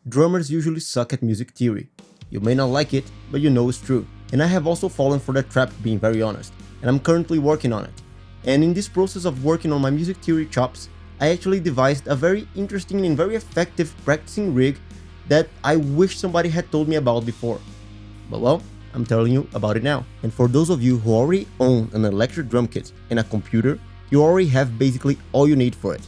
drummers usually suck at music theory. You may not like it, but you know it's true. And I have also fallen for that trap, being very honest, and I'm currently working on it. And in this process of working on my music theory chops, I actually devised a very interesting and very effective practicing rig that I wish somebody had told me about before. But well, I'm telling you about it now. And for those of you who already own an electric drum kit and a computer, you already have basically all you need for it.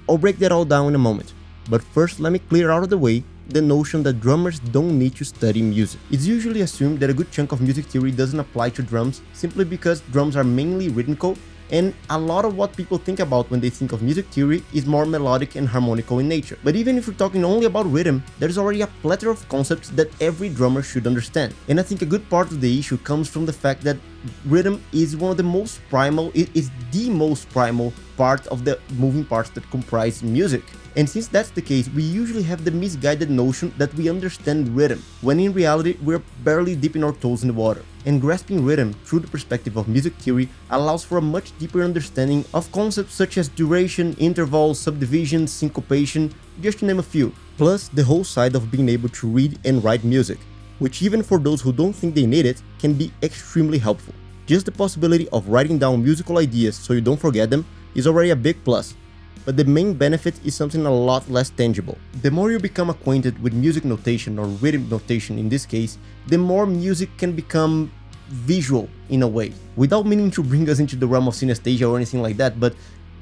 I'll break that all down in a moment, but first let me clear out of the way the notion that drummers don't need to study music. It's usually assumed that a good chunk of music theory doesn't apply to drums simply because drums are mainly rhythmical, and a lot of what people think about when they think of music theory is more melodic and harmonical in nature. But even if we're talking only about rhythm, there's already a plethora of concepts that every drummer should understand. And I think a good part of the issue comes from the fact that rhythm is one of the most primal, it is the most primal part of the moving parts that comprise music. And since that's the case, we usually have the misguided notion that we understand rhythm, when in reality we're barely dipping our toes in the water. And grasping rhythm through the perspective of music theory allows for a much deeper understanding of concepts such as duration, intervals, subdivisions, syncopation, just to name a few. Plus the whole side of being able to read and write music, which even for those who don't think they need it, can be extremely helpful. Just the possibility of writing down musical ideas so you don't forget them is already a big plus. But the main benefit is something a lot less tangible. The more you become acquainted with music notation, or rhythm notation in this case, the more music can become visual in a way. Without meaning to bring us into the realm of synesthesia or anything like that, but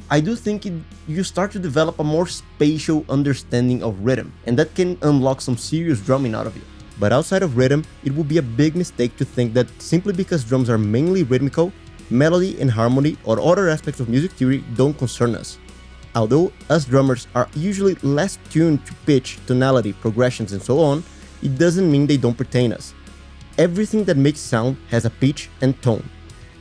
I do think you start to develop a more spatial understanding of rhythm, and that can unlock some serious drumming out of you. But outside of rhythm, it would be a big mistake to think that simply because drums are mainly rhythmical, melody and harmony or other aspects of music theory don't concern us. Although us drummers are usually less tuned to pitch, tonality, progressions and so on, it doesn't mean they don't pertain us. Everything that makes sound has a pitch and tone.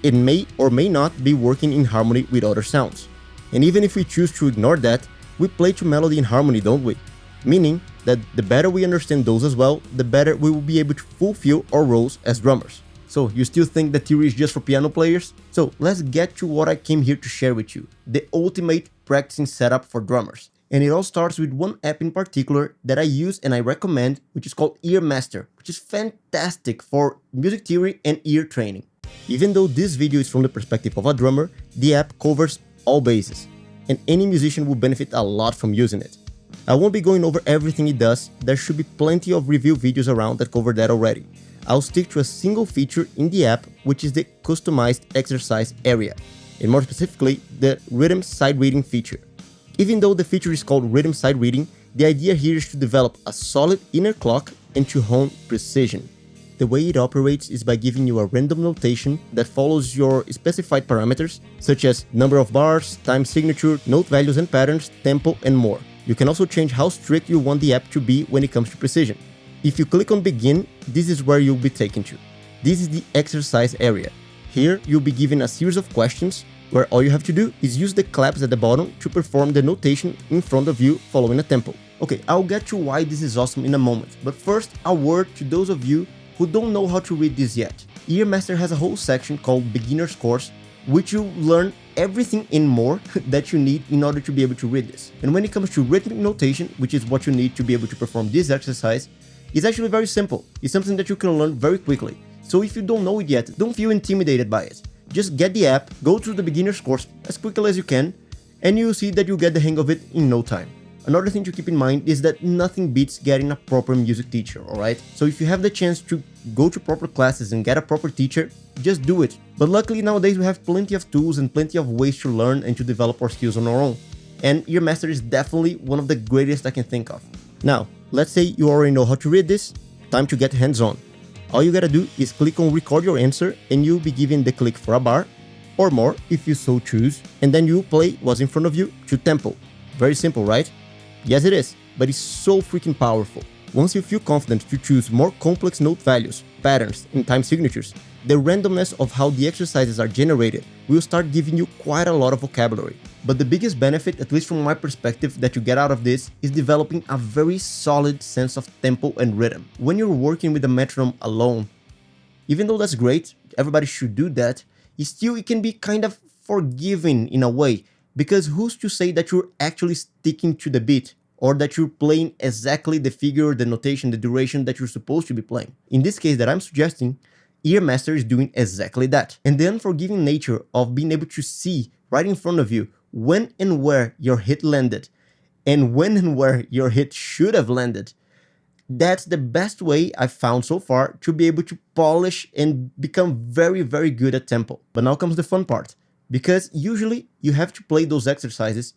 It may or may not be working in harmony with other sounds. And even if we choose to ignore that, we play to melody and harmony, don't we? Meaning that the better we understand those as well, the better we will be able to fulfill our roles as drummers. So you still think that theory is just for piano players? So let's get to what I came here to share with you, the ultimate practicing setup for drummers. And it all starts with one app in particular that I use and I recommend, which is called Earmaster, which is fantastic for music theory and ear training. Even though this video is from the perspective of a drummer, the app covers all bases, and any musician will benefit a lot from using it. I won't be going over everything it does, there should be plenty of review videos around that cover that already. I'll stick to a single feature in the app, which is the customized exercise area, and more specifically, the rhythm side reading feature. Even though the feature is called rhythm side reading, the idea here is to develop a solid inner clock and to hone precision. The way it operates is by giving you a random notation that follows your specified parameters, such as number of bars, time signature, note values and patterns, tempo, and more. You can also change how strict you want the app to be when it comes to precision. If you click on begin, this is where you'll be taken to. This is the exercise area. Here, you'll be given a series of questions where all you have to do is use the claps at the bottom to perform the notation in front of you following a tempo. Okay, I'll get to why this is awesome in a moment, but first a word to those of you who don't know how to read this yet. Earmaster has a whole section called Beginner's Course, which you learn everything and more that you need in order to be able to read this. And when it comes to rhythmic notation, which is what you need to be able to perform this exercise, it's actually very simple. It's something that you can learn very quickly. So if you don't know it yet, don't feel intimidated by it. Just get the app, go through the beginner's course as quickly as you can, and you'll see that you'll get the hang of it in no time. Another thing to keep in mind is that nothing beats getting a proper music teacher, alright? So if you have the chance to go to proper classes and get a proper teacher, just do it. But luckily nowadays we have plenty of tools and plenty of ways to learn and to develop our skills on our own. And Earmaster is definitely one of the greatest I can think of. Now, let's say you already know how to read this, time to get hands-on. All you gotta do is click on record your answer and you'll be given the click for a bar, or more if you so choose, and then you play what's in front of you to tempo. Very simple, right? Yes it is, but it's so freaking powerful. Once you feel confident to choose more complex note values, patterns, and time signatures, the randomness of how the exercises are generated will start giving you quite a lot of vocabulary. But the biggest benefit, at least from my perspective, that you get out of this is developing a very solid sense of tempo and rhythm. When you're working with a metronome alone, even though that's great, everybody should do that, it can be kind of forgiving in a way, because who's to say that you're actually sticking to the beat? or that you're playing exactly the figure, the notation, the duration that you're supposed to be playing. In this case that I'm suggesting, Earmaster is doing exactly that. And the unforgiving nature of being able to see right in front of you when and where your hit landed, and when and where your hit should have landed, that's the best way I've found so far to be able to polish and become very, very good at tempo. But now comes the fun part, because usually you have to play those exercises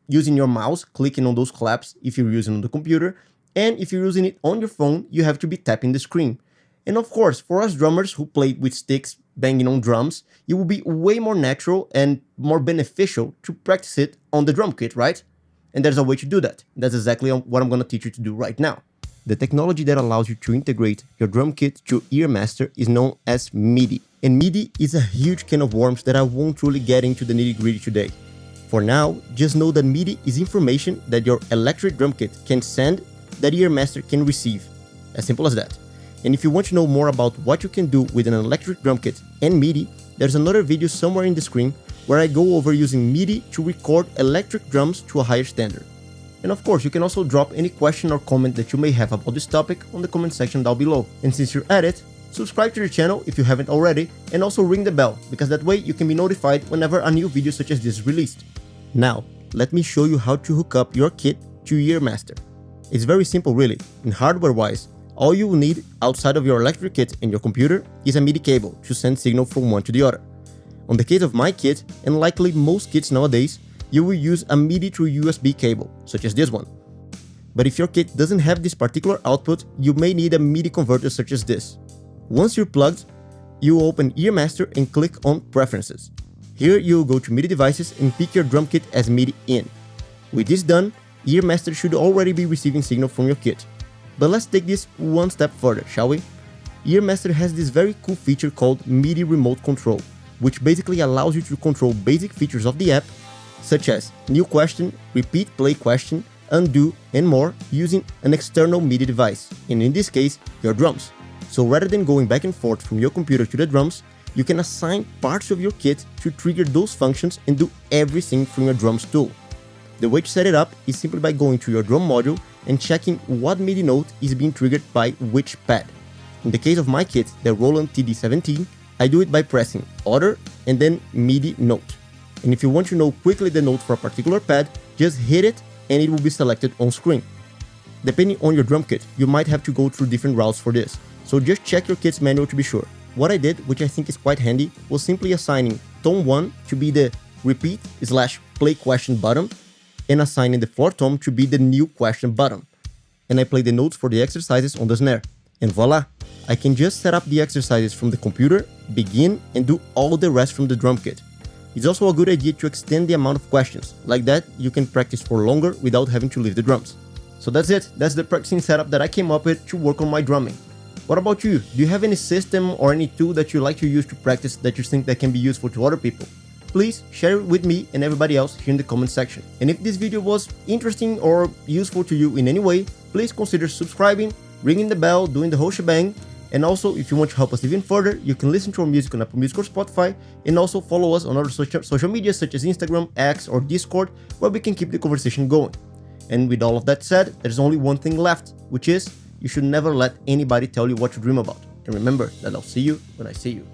using your mouse, clicking on those claps if you're using on the computer, and if you're using it on your phone, you have to be tapping the screen. And of course, for us drummers who play with sticks banging on drums, it will be way more natural and more beneficial to practice it on the drum kit, right? And there's a way to do that. That's exactly what I'm going to teach you to do right now. The technology that allows you to integrate your drum kit to Earmaster is known as MIDI. And MIDI is a huge can of worms that I won't truly get into the nitty-gritty today. For now, just know that MIDI is information that your electric drum kit can send that Earmaster can receive. As simple as that. And if you want to know more about what you can do with an electric drum kit and MIDI, there's another video somewhere in the screen where I go over using MIDI to record electric drums to a higher standard. And of course, you can also drop any question or comment that you may have about this topic on the comment section down below. And since you're at it, subscribe to the channel if you haven't already, and also ring the bell, because that way you can be notified whenever a new video such as this is released. Now, let me show you how to hook up your kit to Earmaster. It's very simple really, and hardware-wise, all you will need outside of your electric kit and your computer is a MIDI cable to send signal from one to the other. On the case of my kit, and likely most kits nowadays, you will use a MIDI through USB cable, such as this one. But if your kit doesn't have this particular output, you may need a MIDI converter such as this. Once you're plugged, you open Earmaster and click on Preferences. Here you'll go to MIDI devices and pick your drum kit as MIDI in. With this done, Earmaster should already be receiving signal from your kit. But let's take this one step further, shall we? Earmaster has this very cool feature called MIDI Remote Control, which basically allows you to control basic features of the app, such as new question, repeat play question, undo, and more using an external MIDI device, and in this case, your drums. So rather than going back and forth from your computer to the drums, you can assign parts of your kit to trigger those functions and do everything from your drums tool. The way to set it up is simply by going to your drum module and checking what MIDI note is being triggered by which pad. In the case of my kit, the Roland TD17, I do it by pressing Other and then MIDI note. And if you want to know quickly the note for a particular pad, just hit it and it will be selected on screen. Depending on your drum kit, you might have to go through different routes for this, so just check your kit's manual to be sure. What I did, which I think is quite handy, was simply assigning tone 1 to be the repeat/play question button, and assigning the floor tom to be the new question button. And I play the notes for the exercises on the snare. And voila! I can just set up the exercises from the computer, begin, and do all the rest from the drum kit. It's also a good idea to extend the amount of questions, like that you can practice for longer without having to leave the drums. So that's it, that's the practicing setup that I came up with to work on my drumming. What about you? Do you have any system or any tool that you like to use to practice that you think that can be useful to other people? Please share it with me and everybody else here in the comment section. And if this video was interesting or useful to you in any way, please consider subscribing, ringing the bell, doing the whole shebang. And also, if you want to help us even further, you can listen to our music on Apple Music or Spotify, and also follow us on other social media such as Instagram, X, or Discord, where we can keep the conversation going. And with all of that said, there's only one thing left, which is you should never let anybody tell you what to dream about. And remember that I'll see you when I see you.